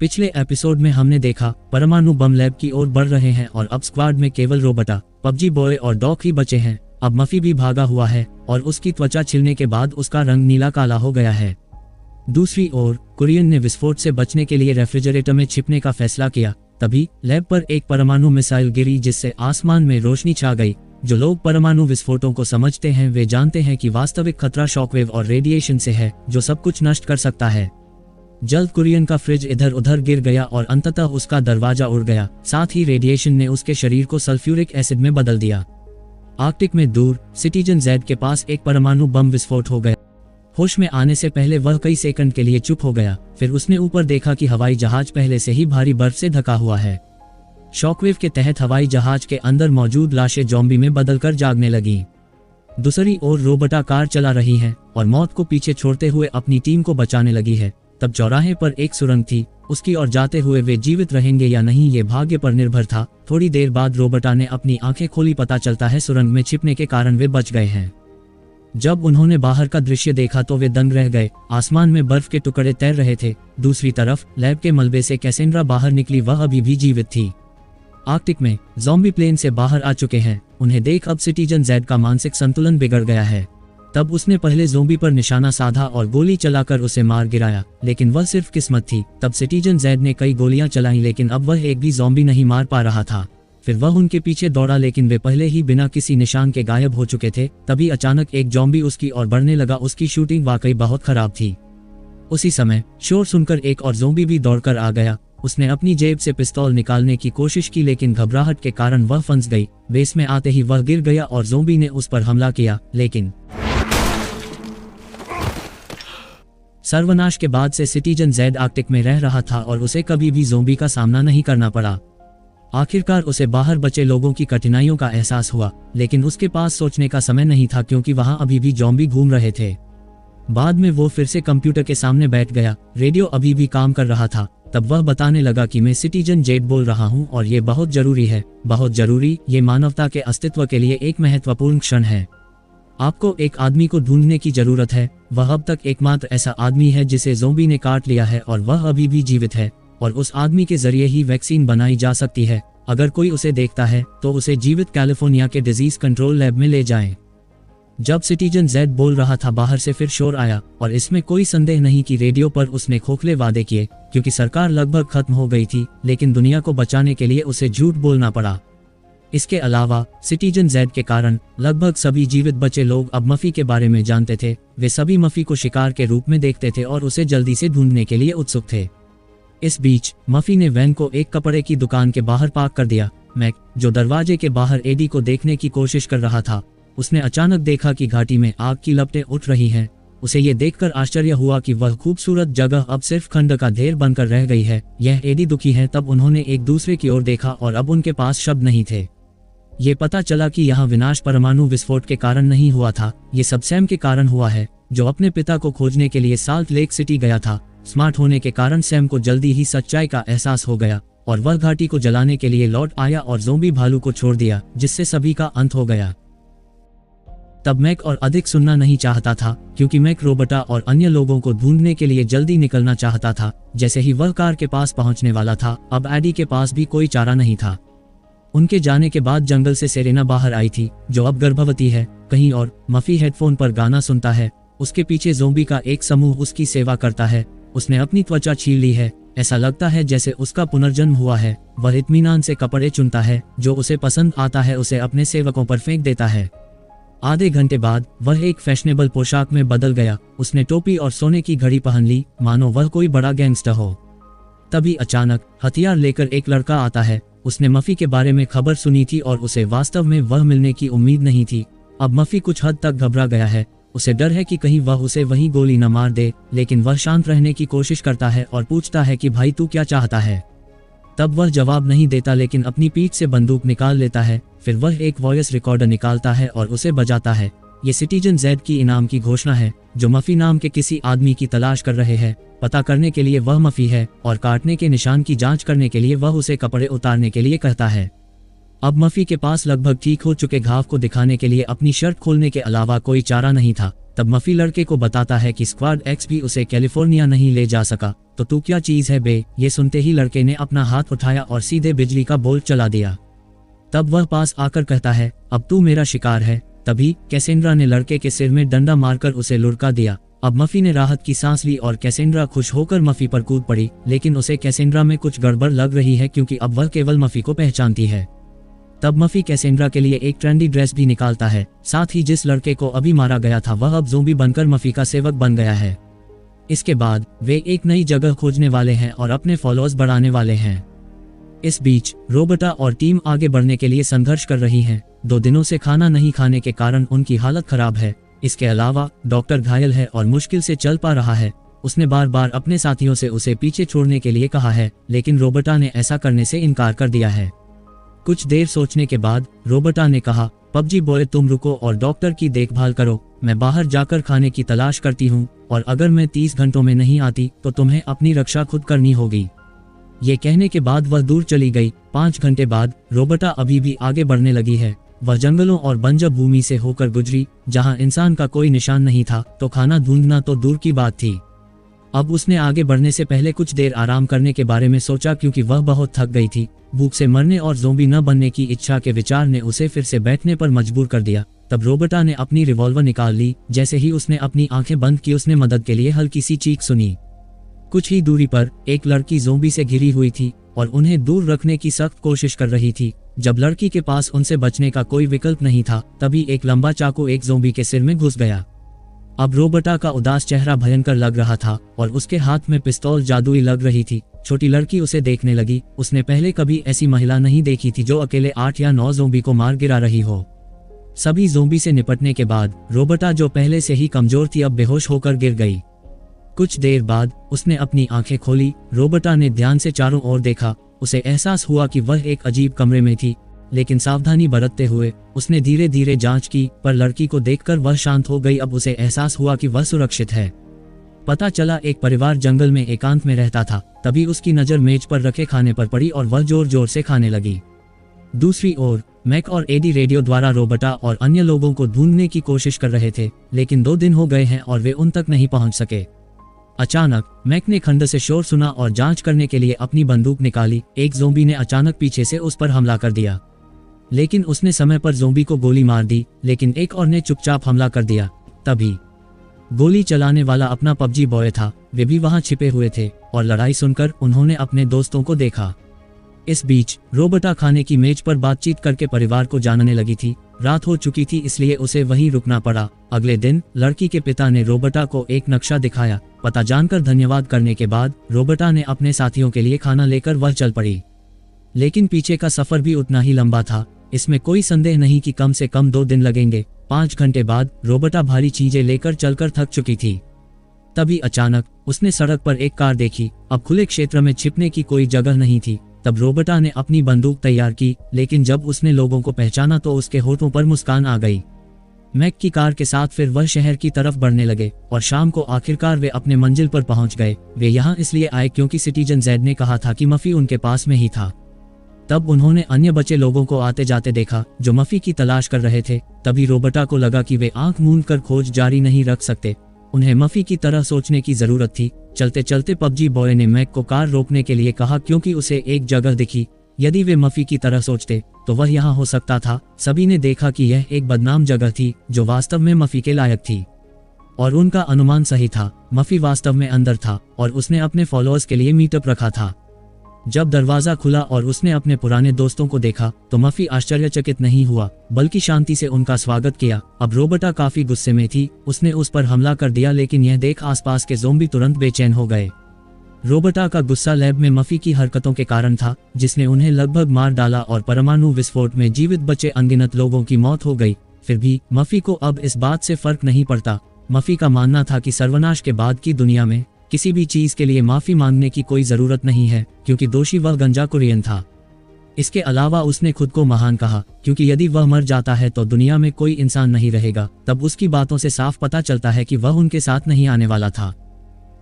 पिछले एपिसोड में हमने देखा परमाणु बम लैब की ओर बढ़ रहे हैं और अब स्क्वाड में केवल रोबोटा, पबजी बॉय और डॉक ही बचे हैं। अब मफी भी भागा हुआ है और उसकी त्वचा छिलने के बाद उसका रंग नीला काला हो गया है। दूसरी ओर कुरियन ने विस्फोट से बचने के लिए रेफ्रिजरेटर में छिपने का फैसला किया। तभी लैब पर एक परमाणु मिसाइल गिरी जिससे आसमान में रोशनी छा गई। जो लोग परमाणु विस्फोटों को समझते हैं वे जानते हैं कि वास्तविक खतरा शॉकवेव और रेडिएशन से है जो सब कुछ नष्ट कर सकता है। जल्द कुरियन का फ्रिज इधर उधर गिर गया और अंततः उसका दरवाजा उड़ गया। साथ ही रेडिएशन ने उसके शरीर को सल्फ्यूरिक एसिड में बदल दिया। आर्कटिक में दूर सिटीजन जेड के पास एक परमाणु बम विस्फोट हो गया। होश में आने से पहले वह कई सेकंड के लिए चुप हो गया। फिर उसने ऊपर देखा कि हवाई जहाज पहले से ही भारी बर्फ से ढका हुआ है। शॉकवेव के तहत हवाई जहाज के अंदर मौजूद लाशें ज़ॉम्बी में बदलकर जागने लगीं। दूसरी ओर रोबोटा कार चला रही है और मौत को पीछे छोड़ते हुए अपनी टीम को बचाने लगी है। तब चौराहे पर एक सुरंग थी, उसकी ओर जाते हुए वे जीवित रहेंगे या नहीं ये भाग्य पर निर्भर था। थोड़ी देर बाद रोबोटा ने अपनी आंखें खोली। पता चलता है सुरंग में छिपने के कारण वे बच गए हैं। जब उन्होंने बाहर का दृश्य देखा तो वे दंग रह गए। आसमान में बर्फ के टुकड़े तैर रहे थे। दूसरी तरफ लैब के मलबे से कैसेंड्रा बाहर निकली, वह अभी भी जीवित थी। आर्कटिक में ज़ॉम्बी प्लेन से बाहर आ चुके हैं। उन्हें देख अब सिटीजन जेड का मानसिक संतुलन बिगड़ गया है। तब उसने पहले ज़ॉम्बी पर निशाना साधा और गोली चलाकर उसे मार गिराया, लेकिन वह सिर्फ किस्मत थी। तब सिटीजन जेड ने कई गोलियां चलाई लेकिन अब वह एक भी ज़ॉम्बी नहीं मार पा रहा था। फिर वह उनके पीछे दौड़ा लेकिन वे पहले ही बिना किसी निशान के गायब हो चुके थे। तभी अचानक एक ज़ॉम्बी उसकी ओर बढ़ने लगा। उसकी शूटिंग वाकई बहुत खराब थी। उसी समय शोर सुनकर एक और ज़ॉम्बी भी दौड़कर आ गया। उसने अपनी जेब से पिस्तौल निकालने की कोशिश की लेकिन घबराहट के कारण वह फंस गई। बेस में आते ही वह गिर गया और ज़ॉम्बी ने उस पर हमला किया, लेकिन सर्वनाश के बाद से सिटीजन जेड आर्कटिक में रह रहा था और उसे कभी भी ज़ॉम्बी का सामना नहीं करना पड़ा। आखिरकार उसे बाहर बचे लोगों की कठिनाइयों का एहसास हुआ, लेकिन उसके पास सोचने का समय नहीं था क्योंकि वहां अभी भी ज़ॉम्बी घूम रहे थे। बाद में वो फिर से कंप्यूटर के सामने बैठ गया। रेडियो अभी भी काम कर रहा था। तब वह बताने लगा कि मैं सिटीजन जेड बोल रहा हूं और ये बहुत जरूरी है, बहुत जरूरी। ये मानवता के अस्तित्व के लिए एक महत्वपूर्ण क्षण है। आपको एक आदमी को ढूंढने की जरूरत है। वह अब तक एकमात्र ऐसा आदमी है जिसे ज़ॉम्बी ने काट लिया है और वह अभी भी जीवित है और उस आदमी के जरिए ही वैक्सीन बनाई जा सकती है। अगर कोई उसे देखता है तो उसे जीवित कैलिफोर्निया के डिजीज कंट्रोल लैब में ले जाएं। जब सिटीजन जेड बोल रहा था बाहर से फिर शोर आया और इसमें कोई संदेह नहीं कि रेडियो पर उसने खोखले वादे किए क्योंकि सरकार लगभग खत्म हो गई थी, लेकिन दुनिया को बचाने के लिए उसे झूठ बोलना पड़ा। इसके अलावा सिटीजन जेड के कारण लगभग सभी जीवित बचे लोग अब मफी के बारे में जानते थे। वे सभी मफी को शिकार के रूप में देखते थे और उसे जल्दी से ढूंढने के लिए उत्सुक थे। इस बीच मफी ने वैन को एक कपड़े की दुकान के बाहर पार्क कर दिया। मैक, जो दरवाजे के बाहर एडी को देखने की कोशिश कर रहा था, उसने अचानक देखा कि घाटी में आग की लपटें उठ रही हैं। उसे ये देखकर आश्चर्य हुआ कि वह खूबसूरत जगह अब सिर्फ खंड का ढेर बनकर रह गई है। यह एडी दुखी है। तब उन्होंने एक दूसरे की ओर देखा और अब उनके पास शब्द नहीं थे। ये पता चला कि यहाँ विनाश परमाणु विस्फोट के कारण नहीं हुआ था, ये सब सैम के कारण हुआ है, जो अपने पिता को खोजने के लिए साल्ट लेक सिटी गया था। स्मार्ट होने के कारण सैम को जल्दी ही सच्चाई का एहसास हो गया और वह घाटी को जलाने के लिए लौट आया और ज़ॉम्बी भालू को छोड़ दिया, जिससे सभी का अंत हो गया। तब मैक और अधिक सुनना नहीं चाहता था क्योंकि मैक रोबोटा और अन्य लोगों को ढूंढने के लिए जल्दी निकलना चाहता था। जैसे ही वह कार के पास पहुंचने वाला था, अब एडी के पास भी कोई चारा नहीं था। उनके जाने के बाद जंगल से सेरेना बाहर आई थी, जो अब गर्भवती है। कहीं और मफी हेडफोन पर गाना सुनता है। उसके पीछे ज़ॉम्बी का एक समूह उसकी सेवा करता है। उसने अपनी त्वचा छील ली है। ऐसा लगता है जैसे उसका पुनर्जन्म हुआ है। वह इत्मीनान से कपड़े चुनता है, जो उसे पसंद आता है उसे अपने सेवकों पर फेंक देता है। आधे घंटे बाद वह एक फैशनेबल पोशाक में बदल गया। उसने टोपी और सोने की घड़ी पहन ली, मानो वह कोई बड़ा गैंगस्टर हो। तभी अचानक हथियार लेकर एक लड़का आता है। उसने मफी के बारे में खबर सुनी थी और उसे वास्तव में वह मिलने की उम्मीद नहीं थी। अब मफी कुछ हद तक घबरा गया है। उसे डर है कि कहीं वह उसे वहीं गोली न मार दे, लेकिन वह शांत रहने की कोशिश करता है और पूछता है कि भाई तू क्या चाहता है। तब वह जवाब नहीं देता लेकिन अपनी पीठ से बंदूक निकाल लेता है। फिर वह एक वॉइस रिकॉर्डर निकालता है और उसे बजाता है। ये सिटीजन जेड की इनाम की घोषणा है, जो मफी नाम के किसी आदमी की तलाश कर रहे हैं। पता करने के लिए वह मफी है और काटने के निशान की जांच करने के लिए वह उसे कपड़े उतारने के लिए कहता है। अब मफी के पास लगभग ठीक हो चुके घाव को दिखाने के लिए अपनी शर्ट खोलने के अलावा कोई चारा नहीं था। तब मफी लड़के को बताता है कि स्क्वाड एक्स भी उसे कैलिफोर्निया नहीं ले जा सका, तो तू क्या चीज है बे। ये सुनते ही लड़के ने अपना हाथ उठाया और सीधे बिजली का बोल्ट चला दिया। तब वह पास आकर कहता है, अब तू मेरा शिकार है। तभी कैसेंड्रा ने लड़के के सिर में डंडा मारकर उसे लुढ़का दिया। अब मफी ने राहत की सांस ली और कैसेंड्रा खुश होकर मफी पर कूद पड़ी, लेकिन उसे कैसेंड्रा में कुछ गड़बड़ लग रही है क्योंकि अब वह केवल मफी को पहचानती है। तब मफी कैसेंड्रा के लिए एक ट्रेंडी ड्रेस भी निकालता है। साथ ही जिस लड़के को अभी मारा गया था वह अब ज़ोंबी बनकर मफी का सेवक बन गया है। इसके बाद वे एक नई जगह खोजने वाले हैं और अपने फॉलोअर्स बढ़ाने वाले हैं। इस बीच रोबर्टा और टीम आगे बढ़ने के लिए संघर्ष कर रही हैं। 2 दिनों से खाना नहीं खाने के कारण उनकी हालत खराब है। इसके अलावा डॉक्टर घायल है और मुश्किल से चल पा रहा है। उसने बार बार अपने साथियों से उसे पीछे छोड़ने के लिए कहा है, लेकिन रोबर्टा ने ऐसा करने से इनकार कर दिया है। कुछ देर सोचने के बाद रोबर्टा ने कहा, पबजी बॉय तुम रुको और डॉक्टर की देखभाल करो, मैं बाहर जाकर खाने की तलाश करती हूँ और अगर मैं 30 घंटों में नहीं आती तो तुम्हें अपनी रक्षा खुद करनी होगी। ये कहने के बाद वह दूर चली गई। 5 घंटे बाद रोबर्टा अभी भी आगे बढ़ने लगी है। वह जंगलों और बंजर भूमि से होकर गुजरी जहां इंसान का कोई निशान नहीं था, तो खाना ढूंढना तो दूर की बात थी। अब उसने आगे बढ़ने से पहले कुछ देर आराम करने के बारे में सोचा क्योंकि वह बहुत थक गई थी। भूख से मरने और ज़ोंबी न बनने की इच्छा के विचार ने उसे फिर से बैठने पर मजबूर कर दिया। तब रोबर्टा ने अपनी रिवॉल्वर निकाल ली। जैसे ही उसने अपनी आंखें बंद की उसने मदद के लिए हल्की सी चीख सुनी। कुछ ही दूरी पर एक लड़की ज़ोंबी से घिरी हुई थी और उन्हें दूर रखने की सख्त कोशिश कर रही थी। जब लड़की के पास उनसे बचने का कोई विकल्प नहीं था, तभी एक लंबा चाकू एक ज़ोंबी के सिर में घुस गया। अब रोबर्टा का उदास चेहरा भयंकर लग रहा था और उसके हाथ में पिस्तौल जादुई लग रही थी। छोटी लड़की उसे देखने लगी। उसने पहले कभी ऐसी महिला नहीं देखी थी जो अकेले 8 या 9 ज़ोंबी को मार गिरा रही हो। सभी ज़ोंबी से निपटने के बाद रोबर्टा जो पहले से ही कमजोर थी अब बेहोश होकर गिर गई। कुछ देर बाद उसने अपनी आंखें खोली। रोबर्टा ने ध्यान से चारों ओर देखा। उसे एहसास हुआ कि वह एक अजीब कमरे में थी, लेकिन सावधानी बरतते हुए उसने धीरे धीरे जांच की, पर लड़की को देखकर वह शांत हो गई। अब उसे एहसास हुआ कि वह सुरक्षित है। पता चला एक परिवार जंगल में एकांत में रहता था। तभी उसकी नज़र मेज पर रखे खाने पर पड़ी और वह जोर जोर से खाने लगी। दूसरी ओर मैक और एडी रेडियो द्वारा रोबर्टा और अन्य लोगों को ढूंढने की कोशिश कर रहे थे, लेकिन 2 दिन हो गए हैं और वे उन तक नहीं पहुंच सके। अचानक मैक ने खंड से शोर सुना और जांच करने के लिए अपनी बंदूक निकाली। एक ज़ोंबी ने अचानक पीछे से उस पर हमला कर दिया, लेकिन उसने समय पर ज़ोंबी को गोली मार दी, लेकिन एक और ने चुपचाप हमला कर दिया। तभी गोली चलाने वाला अपना पबजी बॉय था। वे भी वहां छिपे हुए थे और लड़ाई सुनकर उन्होंने अपने दोस्तों को देखा। इस बीच रोबर्टा खाने की मेज पर बातचीत करके परिवार को जानने लगी थी। रात हो चुकी थी इसलिए उसे वहीं रुकना पड़ा। अगले दिन लड़की के पिता ने रोबर्टा को एक नक्शा दिखाया। पता जानकर धन्यवाद करने के बाद रोबर्टा ने अपने साथियों के लिए खाना लेकर वह चल पड़ी। लेकिन पीछे का सफर भी उतना ही लंबा था। इसमें कोई संदेह नहीं कि कम से कम 2 दिन लगेंगे। 5 घंटे बाद रोबर्टा भारी चीजें लेकर चलकर थक चुकी थी। तभी अचानक उसने सड़क पर एक कार देखी। अब खुले क्षेत्र में छिपने की कोई जगह नहीं थी। तब रोबर्टा ने अपनी बंदूक तैयार की, लेकिन जब उसने लोगों को पहचाना तो उसके होठों पर मुस्कान आ गई। मैक की कार के साथ फिर वह शहर की तरफ बढ़ने लगे और शाम को आखिरकार वे अपने मंजिल पर पहुंच गए। वे यहाँ इसलिए आए क्योंकि सिटीजन जेड ने कहा था कि मफी उनके पास में ही था। तब उन्होंने अन्य बचे लोगों को आते जाते देखा जो मफी की तलाश कर रहे थे। तभी रोबर्टा को लगा कि वे आंख मूंद कर खोज जारी नहीं रख सकते। उन्हें मफी की तरह सोचने की जरूरत थी। चलते चलते पबजी बॉय ने मैक को कार रोकने के लिए कहा क्योंकि उसे एक जगह दिखी। यदि वे मफी की तरह सोचते तो वह यहाँ हो सकता था। सभी ने देखा कि यह एक बदनाम जगह थी जो वास्तव में मफी के लायक थी और उनका अनुमान सही था। मफी वास्तव में अंदर था और उसने अपने फॉलोअर्स के लिए मीटअप रखा था। जब दरवाजा खुला और उसने अपने पुराने दोस्तों को देखा तो मफी आश्चर्यचकित नहीं हुआ, बल्कि शांति से उनका स्वागत किया। अब रोबर्टा काफी गुस्से में थी। उसने उस पर हमला कर दिया, लेकिन यह देख आसपास के ज़ोंबी तुरंत बेचैन हो गए। रोबर्टा का गुस्सा लैब में मफी की हरकतों के कारण था, जिसने उन्हें लगभग मार डाला और परमाणु विस्फोट में जीवित बचे अनगिनत लोगों की मौत हो गई। फिर भी मफी को अब इस बात से फर्क नहीं पड़ता। मफी का मानना था कि सर्वनाश के बाद की दुनिया में किसी भी चीज के लिए माफी मांगने की कोई जरूरत नहीं है, क्योंकि दोषी वह गंजा कुरियन था। इसके अलावा उसने खुद को महान कहा, क्योंकि यदि वह मर जाता है तो दुनिया में कोई इंसान नहीं रहेगा। तब उसकी बातों से साफ पता चलता है कि वह उनके साथ नहीं आने वाला था।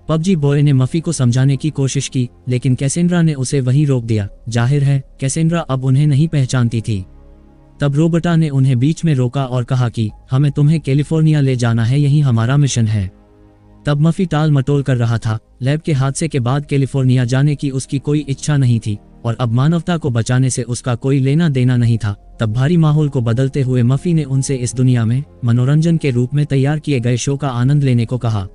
पबजी बॉय ने मफी को समझाने की कोशिश की, लेकिन कैसेंड्रा ने उसे वहीं रोक दिया। जाहिर है कैसेंड्रा अब उन्हें नहीं पहचानती थी। तब रोबर्टा ने उन्हें बीच में रोका और कहा कि हमें तुम्हें कैलिफोर्निया ले जाना है, यही हमारा मिशन है। तब मफी टाल मटोल कर रहा था। लैब के हादसे के बाद कैलिफोर्निया जाने की उसकी कोई इच्छा नहीं थी और अब मानवता को बचाने से उसका कोई लेना देना नहीं था। तब भारी माहौल को बदलते हुए मफी ने उनसे इस दुनिया में मनोरंजन के रूप में तैयार किए गए शो का आनंद लेने को कहा।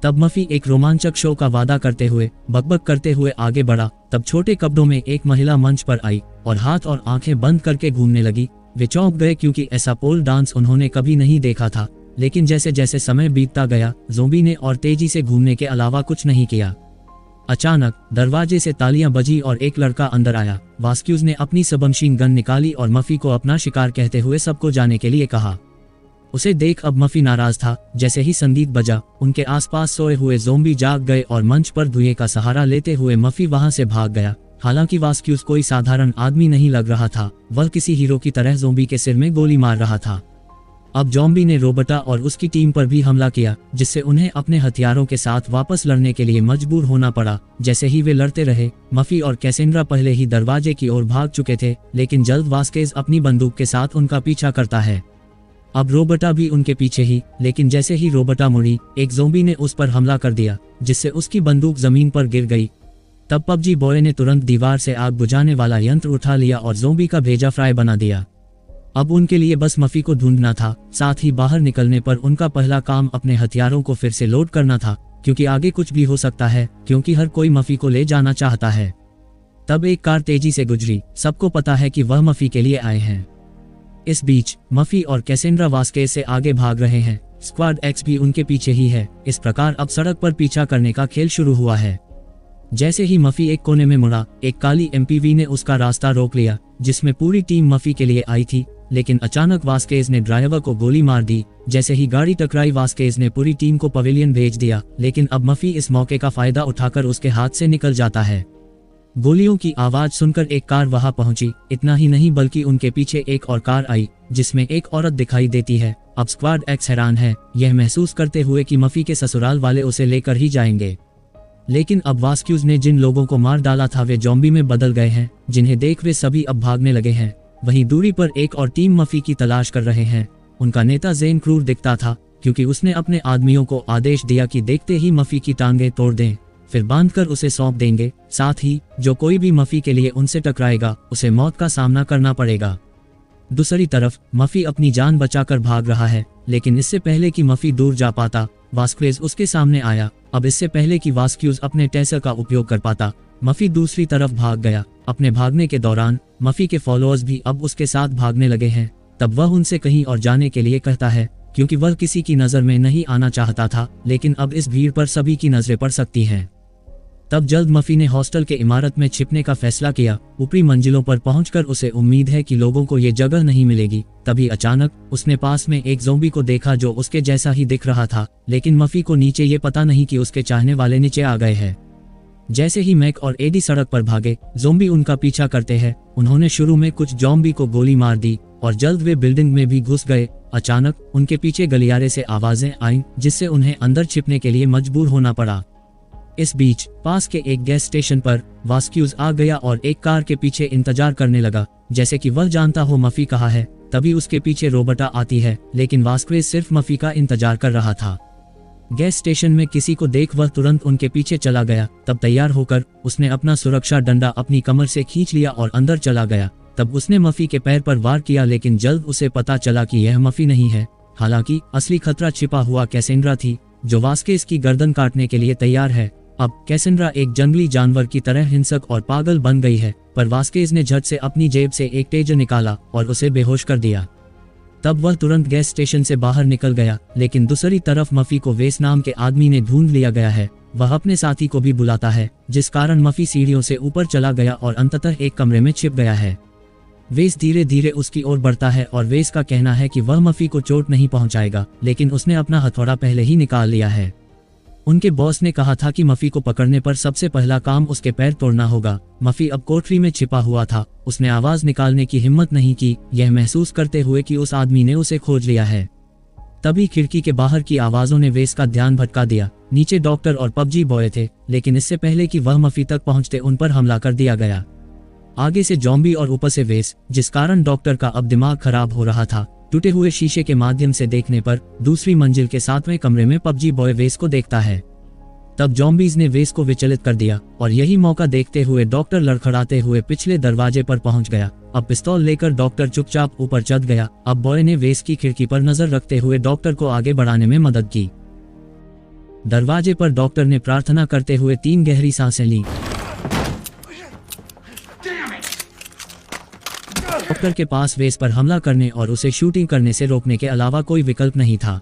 तब मफी एक रोमांचक शो का वादा करते हुए बकबक करते हुए आगे बढ़ा। तब छोटे कपड़ों में एक महिला मंच पर आई और हाथ और आंखें बंद करके घूमने लगी। वे चौंक गए क्योंकि ऐसा पोल डांस उन्होंने कभी नहीं देखा था। लेकिन जैसे जैसे समय बीतता गया, ज़ोंबी ने और तेजी से घूमने के अलावा कुछ नहीं किया। अचानक दरवाजे से तालियां बजी और एक लड़का अंदर आया। वास्क्यूज ने अपनी सबमशीन गन निकाली और मफी को अपना शिकार कहते हुए सबको जाने के लिए कहा। उसे देख अब मफी नाराज था। जैसे ही संगीत बजा, उनके आसपास सोए हुए ज़ोंबी जाग गए और मंच पर धुएं का सहारा लेते हुए मफी वहां से भाग गया। हालांकि वास्क्यूज कोई साधारण आदमी नहीं लग रहा था, वह किसी हीरो की तरह ज़ोंबी के सिर में गोली मार रहा था। अब ज़ोंबी ने रोबर्टा और उसकी टीम पर भी हमला किया, जिससे उन्हें अपने हथियारों के साथ वापस लड़ने के लिए मजबूर होना पड़ा। जैसे ही वे लड़ते रहे, मफी और कैसेंड्रा पहले ही दरवाजे की ओर भाग चुके थे, लेकिन जल्द वास्केज अपनी बंदूक के साथ उनका पीछा करता है। अब रोबर्टा भी उनके पीछे ही, लेकिन जैसे ही रोबर्टा मुड़ी, एक ज़ोंबी ने उस पर हमला कर दिया, जिससे उसकी बंदूक जमीन पर गिर गई। तब पबजी बॉय ने तुरंत दीवार से आग बुझाने वाला यंत्र उठा लिया और ज़ोंबी का भेजा फ्राई बना दिया। अब उनके लिए बस मफी को ढूंढना था। साथ ही बाहर निकलने पर उनका पहला काम अपने हथियारों को फिर से लोड करना था, क्योंकि आगे कुछ भी हो सकता है, क्योंकि हर कोई मफी को ले जाना चाहता है। तब एक कार तेजी से गुजरी। सबको पता है कि वह मफी के लिए आए हैं। इस बीच मफी और कैसेंड्रा वास्केज से आगे भाग रहे हैं। स्क्वाड एक्स भी उनके पीछे ही है। इस प्रकार अब सड़क पर पीछा करने का खेल शुरू हुआ है। जैसे ही मफी एक कोने में मुड़ा, एक काली एमपीवी ने उसका रास्ता रोक लिया, जिसमें पूरी टीम मफी के लिए आई थी। लेकिन अचानक वास्केज ने ड्राइवर को गोली मार दी। जैसे ही गाड़ी टकराई, वास्केज ने पूरी टीम को पवेलियन भेज दिया। लेकिन अब मफी इस मौके का फायदा उठाकर उसके हाथ से निकल जाता है। गोलियों की आवाज सुनकर एक कार वहां पहुंची। इतना ही नहीं, बल्कि उनके पीछे एक और कार आई, जिसमें एक औरत दिखाई देती है। अब स्क्वाड एक्स हैरान है, यह महसूस करते हुए कि मफी के ससुराल वाले उसे लेकर ही जाएंगे। लेकिन अब वास्क्यूज ने जिन लोगों को मार डाला था वे ज़ोंबी में बदल गए हैं, जिन्हें देख वे सभी अब भागने लगे हैं। वहीं दूरी पर एक और टीम मफी की तलाश कर रहे हैं। उनका नेता जेन क्रूर दिखता था, क्योंकि उसने अपने आदमियों को आदेश दिया कि देखते ही मफी की टांगें तोड़ दें, फिर बांधकर उसे सौंप देंगे। साथ ही जो कोई भी मफी के लिए उनसे टकराएगा, उसे मौत का सामना करना पड़ेगा। दूसरी तरफ मफी अपनी जान बचाकर भाग रहा है, लेकिन इससे पहले कि मफी दूर जा पाता, वास्क्वेज उसके सामने आया। अब इससे पहले कि वास्क्यूज अपने टेसर का उपयोग कर पाता, मफी दूसरी तरफ भाग गया। अपने भागने के दौरान मफी के फॉलोअर्स भी अब उसके साथ भागने लगे हैं। तब वह उनसे कहीं और जाने के लिए कहता है, क्योंकि वह किसी की नज़र में नहीं आना चाहता था। लेकिन अब इस भीड़ पर सभी की नजरें पड़ सकती हैं। तब जल्द मफी ने हॉस्टल के इमारत में छिपने का फैसला किया। ऊपरी मंजिलों पर पहुंचकर उसे उम्मीद है कि लोगों को ये जगह नहीं मिलेगी। तभी अचानक उसने पास में एक ज़ोंबी को देखा जो उसके जैसा ही दिख रहा था। लेकिन मफी को नीचे ये पता नहीं कि उसके चाहने वाले नीचे आ गए हैं। जैसे ही मैक और एडी सड़क पर भागे, ज़ोंबी उनका पीछा करते हैं। उन्होंने शुरू में कुछ ज़ोंबी को गोली मार दी और जल्द वे बिल्डिंग में भी घुस गए। अचानक उनके पीछे गलियारे से आवाजें आईं, जिससे उन्हें अंदर छिपने के लिए मजबूर होना पड़ा। इस बीच पास के एक गैस स्टेशन पर वास्क्यूज आ गया और एक कार के पीछे इंतजार करने लगा, जैसे कि वह जानता हो मफी कहाँ है। तभी उसके पीछे रोबर्टा आती है, लेकिन वास्क्वेज सिर्फ मफी का इंतजार कर रहा था। गैस स्टेशन में किसी को देख वह तुरंत उनके पीछे चला गया। तब तैयार होकर उसने अपना सुरक्षा डंडा अपनी कमर से खींच लिया और अंदर चला गया। तब उसने मफी के पैर पर वार किया, लेकिन जल्द उसे पता चला कि यह मफी नहीं है। हालांकि असली खतरा छिपा हुआ कैसेंड्रा थी, जो वास्केज की गर्दन काटने के लिए तैयार है। अब कैसेंड्रा एक जंगली जानवर की तरह हिंसक और पागल बन गई है, पर वास्केज ने झट से अपनी जेब से एक टेजर निकाला और उसे बेहोश कर दिया। तब वह तुरंत गैस स्टेशन से बाहर निकल गया। लेकिन दूसरी तरफ मफी को वेस नाम के आदमी ने ढूंढ लिया गया है। वह अपने साथी को भी बुलाता है, जिस कारण मफी सीढ़ियों से ऊपर चला गया और अंततः एक कमरे में छिप गया है। वेस धीरे धीरे उसकी ओर बढ़ता है और वेस का कहना है कि वह मफी को चोट नहीं पहुंचाएगा, लेकिन उसने अपना हथौड़ा पहले ही निकाल लिया है। उनके बॉस ने कहा था कि मफी को पकड़ने पर सबसे पहला काम उसके पैर तोड़ना होगा। मफी अब कोठरी में छिपा हुआ था। उसने आवाज निकालने की हिम्मत नहीं की, यह महसूस करते हुए कि उस आदमी ने उसे खोज लिया है। तभी खिड़की के बाहर की आवाजों ने वेस का ध्यान भटका दिया। नीचे डॉक्टर और पबजी बॉय थे, लेकिन इससे पहले कि वह मफी तक पहुंचते उन पर हमला कर दिया गया। आगे से जॉम्बी और ऊपर से वेस, जिस कारण डॉक्टर का अब दिमाग खराब हो रहा था। टूटे हुए शीशे के माध्यम से देखने पर दूसरी मंजिल के 7वें कमरे में पबजी बॉय वेस को देखता है। तब जॉम्बीज ने वेस को विचलित कर दिया और यही मौका देखते हुए डॉक्टर लड़खड़ाते हुए पिछले दरवाजे पर पहुंच गया। अब पिस्तौल लेकर डॉक्टर चुपचाप ऊपर चढ़ गया। अब बॉय ने वेस की खिड़की पर नजर रखते हुए डॉक्टर को आगे बढ़ाने में मदद की। दरवाजे पर डॉक्टर ने प्रार्थना करते हुए 3 गहरी सांसें ली। डॉक्टर के पास वेस पर हमला करने और उसे शूटिंग करने से रोकने के अलावा कोई विकल्प नहीं था।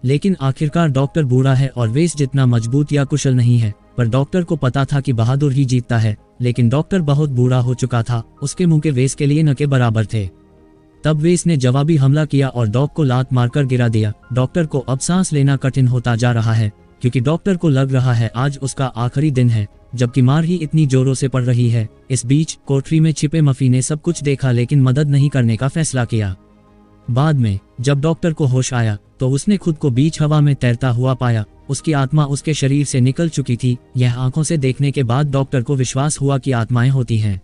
लेकिन आखिरकार डॉक्टर बूढ़ा है और वेस जितना मजबूत या कुशल नहीं है, पर डॉक्टर को पता था कि बहादुर ही जीतता है। लेकिन डॉक्टर बहुत बूढ़ा हो चुका था, उसके मुंह के वेस के लिए न के बराबर थे। तब वेस ने जवाबी हमला किया और डॉग को लात मारकर गिरा दिया। डॉक्टर को अब सांस लेना कठिन होता जा रहा है, क्योंकि डॉक्टर को लग रहा है आज उसका आखिरी दिन है, जबकि मार ही इतनी जोरों से पड़ रही है। इस बीच कोठरी में छिपे मफी ने सब कुछ देखा लेकिन मदद नहीं करने का फैसला किया। बाद में जब डॉक्टर को होश आया तो उसने खुद को बीच हवा में तैरता हुआ पाया। उसकी आत्मा उसके शरीर से निकल चुकी थी। यह आंखों से देखने के बाद डॉक्टर को विश्वास हुआ कि आत्माएं होती हैं।